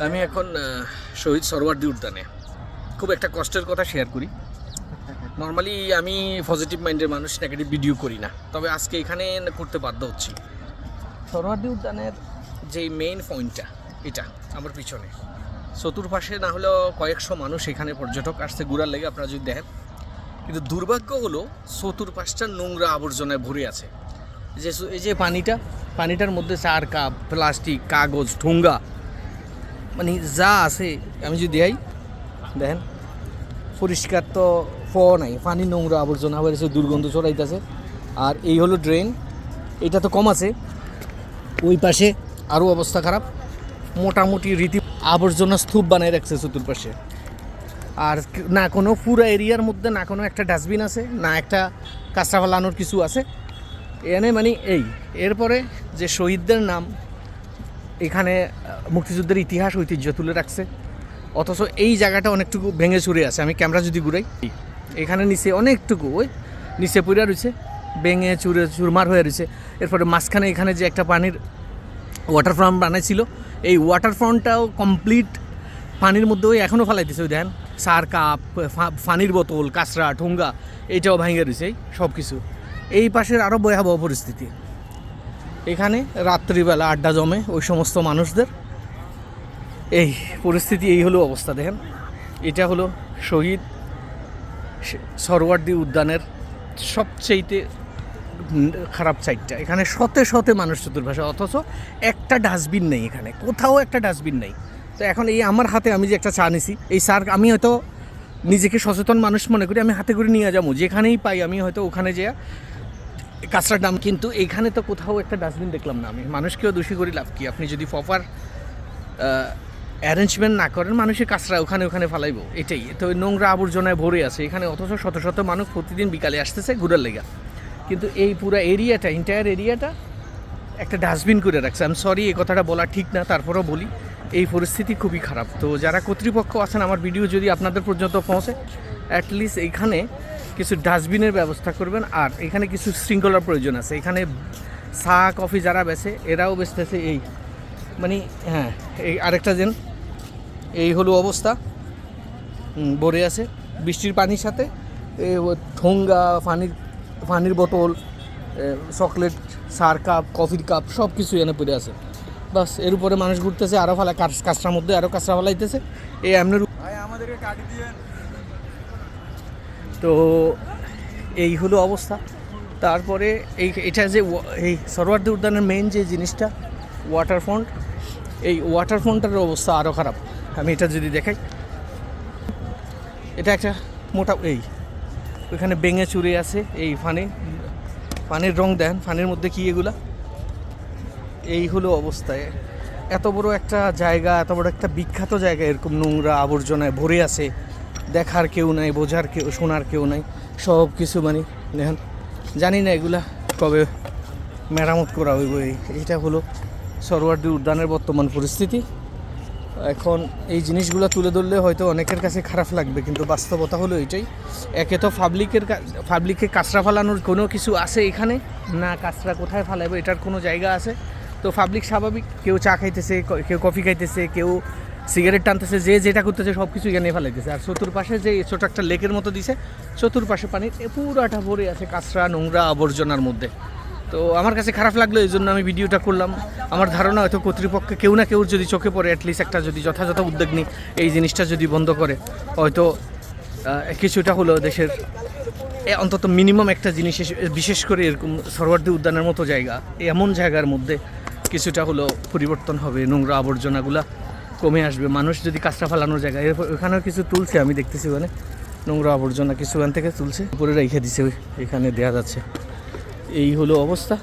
আমি এখন শহীদ সরওয়ার্দী উদ্যানে খুব একটা কষ্টের কথা শেয়ার করি। নর্মালি আমি পজিটিভ মাইন্ডের মানুষ, নেগেটিভ ভিডিও করি না, তবে আজকে এখানে করতে বাধ্য হচ্ছি। সরওয়ার্দী উদ্যানের যেই মেইন পয়েন্টটা এটা আমার পিছনে, চতুর্পাশে না হলেও কয়েকশো মানুষ এখানে পর্যটক আসছে ঘুরার লেগে, আপনারা যদি দেখেন। কিন্তু দুর্ভাগ্য হলো চতুর্পাশটা নোংরা আবর্জনায় ভরে আছে। এই যে পানিটার মধ্যে চার কাপ, প্লাস্টিক, কাগজ, ঠোঙ্গা, মানে যা আছে আমি যদি দেখাই, দেখেন পরিষ্কার তো নাই, পানি নোংরা আবর্জনা হয়েছে, দুর্গন্ধ ছড়াইতেছে। আর এই হলো ড্রেন, এটা তো কম আছে, ওই পাশে আরও অবস্থা খারাপ, মোটামুটি রীতি আবর্জনা স্তূপ বানায় রাখছে চতুর্পাশে। আর না কোনো পুরো এরিয়ার মধ্যে না কোনো একটা ডাস্টবিন আছে, না একটা কাঁচরা ফেলানোর কিছু আছে এনে, মানে এই এরপরে যে শহীদদের নাম এখানে মুক্তিযুদ্ধের ইতিহাস ঐতিহ্য তুলে রাখছে, অথচ এই জায়গাটা অনেকটুকু ভেঙে চুরে আছে। আমি ক্যামেরা যদি ঘুরাই, এখানে নিচে অনেকটুকু ওই নিচে পড়ে রয়েছে, ভেঙে চুরে চুরমার হয়ে রয়েছে। এরপরে মাঝখানে এখানে যে একটা পানির ওয়াটার ফ্রন্ট বানাইছিল, এই ওয়াটার ফ্রন্টটাও কমপ্লিট পানির মধ্যে ওই এখনও ফেলাইতেছে। ওই দেখেন চার কাপ, পানির বোতল, কাঁচরা, ঠোঙ্গা, এইটাও ভাঙে রয়েছে সব কিছু। এই পাশের আরও ভয়াবহ পরিস্থিতি, এখানে রাত্রিবেলা আড্ডা জমে ওই সমস্ত মানুষদের। এই পরিস্থিতি, এই হলো অবস্থা। দেখেন এটা হলো শহীদ সরওয়ার্দী উদ্যানের সবচেয়ে খারাপ সাইডটা। এখানে শতে শতে মানুষ চতুর্পাশে, অথচ একটা ডাস্টবিন নেই, এখানে কোথাও একটা ডাস্টবিন নেই। তো এখন এই আমার হাতে আমি যে একটা চা নিছি, এই চার আমি হয়তো নিজেকে সচেতন মানুষ মনে করি, আমি হাতে করে নিয়ে যাবো, যেখানেই পাই আমি হয়তো ওখানে যেয়ে কাঁচরার দাম। কিন্তু এইখানে তো কোথাও একটা ডাস্টবিন দেখলাম না। আমি মানুষকেও দোষী করি, লাভ কি? আপনি যদি প্রপার অ্যারেঞ্জমেন্ট না করেন, মানুষের কাঁচরা ওখানে ফালাইব, এটাই তো। নোংরা আবর্জনায় ভরে আছে এখানে, অথচ শত শত মানুষ প্রতিদিন বিকালে আসতেছে ঘুরার লেগা। কিন্তু এই পুরো এরিয়াটা, এন্টায়ার এরিয়াটা একটা ডাস্টবিন করে রাখছে। আমি সরি, এই কথাটা বলা ঠিক না, তারপরেও বলি, এই পরিস্থিতি খুবই খারাপ। তো যারা কর্তৃপক্ষ আছেন, আমার ভিডিও যদি আপনাদের পর্যন্ত পৌঁছে, অ্যাটলিস্ট এইখানে কিছু ডাস্টবিনের ব্যবস্থা করবেন। আর এখানে কিছু শৃঙ্খলার প্রয়োজন আছে। এখানে চা কফি যারা বেচে, এরাও বেচতেছে এই, মানে হ্যাঁ, এই আরেকটা যেন এই হলো অবস্থা, ভরে আছে বৃষ্টির পানির সাথে। ঠোঙ্গা, পানির বোতল, চকলেট, চার কাপ, কফির কাপ, সব কিছু এনে পড়ে আছে। বাস এর উপরে মানুষ ঘুরতেছে, আরও ফালা কাঁচরার মধ্যে আরও কাঁচরা ফালাইতেছে। এই এমনের আমাদেরকে কাটি দিয়ে। তো এই হলো অবস্থা। তারপরে এটা যে এই সরওয়ার্দী উদ্যানের মেইন যে জিনিসটা ওয়াটার ফ্রন্ট, এই ওয়াটার ফ্রন্টের অবস্থা আরও খারাপ। আমি এটা যদি দেখাই, এটা একটা মোটা ওইখানে ভেঙে চুরে আছে। এই পানির রং দেন, পানির মধ্যে কি এগুলা, এই হলো অবস্থায়। এত বড় একটা জায়গা, এত বড় একটা বিখ্যাত জায়গা, এরকম নোংরা আবর্জনায় ভরে আছে, দেখার কেউ নাই, বোঝার কেউ, শোনার কেউ নাই, সব কিছু মানে দেখেন। জানি না এগুলা কবে মেরামত করা হইব। এইটা হলো সরওয়ার্দী উদ্যানের বর্তমান পরিস্থিতি। এখন এই জিনিসগুলো তুলে ধরলে হয়তো অনেকের কাছে খারাপ লাগবে, কিন্তু বাস্তবতা হলো এটাই। একে তো পাবলিককে কাঁচরা ফালানোর কোনো কিছু আছে এখানে না, কাঁচরা কোথায় ফালাইবো এটার কোনো জায়গা আছে? তো পাবলিক স্বাভাবিক, কেউ চা খাইতেছে, কেউ কফি খাইতেছে, কেউ সিগারেট টানতেছে, যে যেটা করতেছে সব কিছু এখানে ফেলাইতেছে। আর চতুর্পাশে যে ছোটো একটা লেকের মতো দিছে, চতুর্পাশে পানির পুরাটা ভরে আছে কাঁচরা, নোংরা, আবর্জনার মধ্যে। তো আমার কাছে খারাপ লাগলো, এই জন্য আমি ভিডিওটা করলাম। আমার ধারণা হয়তো কর্তৃপক্ষে কেউ না কেউ যদি চোখে পড়ে, অ্যাটলিস্ট একটা যদি যথাযথ উদ্যোগ নিই, এই জিনিসটা যদি বন্ধ করে, হয়তো কিছুটা হলো দেশের অন্তত মিনিমাম একটা জিনিস, বিশেষ করে এরকম সরওয়ার্দী উদ্যানের মতো জায়গা, এমন জায়গার মধ্যে কিছুটা হলো পরিবর্তন হবে, নোংরা আবর্জনাগুলা কমে আসবে। মানুষ যদি কাঁচরা ফালানোর জায়গা, ওখানেও কিছু তুলছে, আমি দেখতেছি ওখানে নোংরা আবর্জনা কিছু ওখান থেকে তুলছে, উপরে রেখে দিছে, এখানে দেওয়া যাচ্ছে। এই হলো অবস্থা।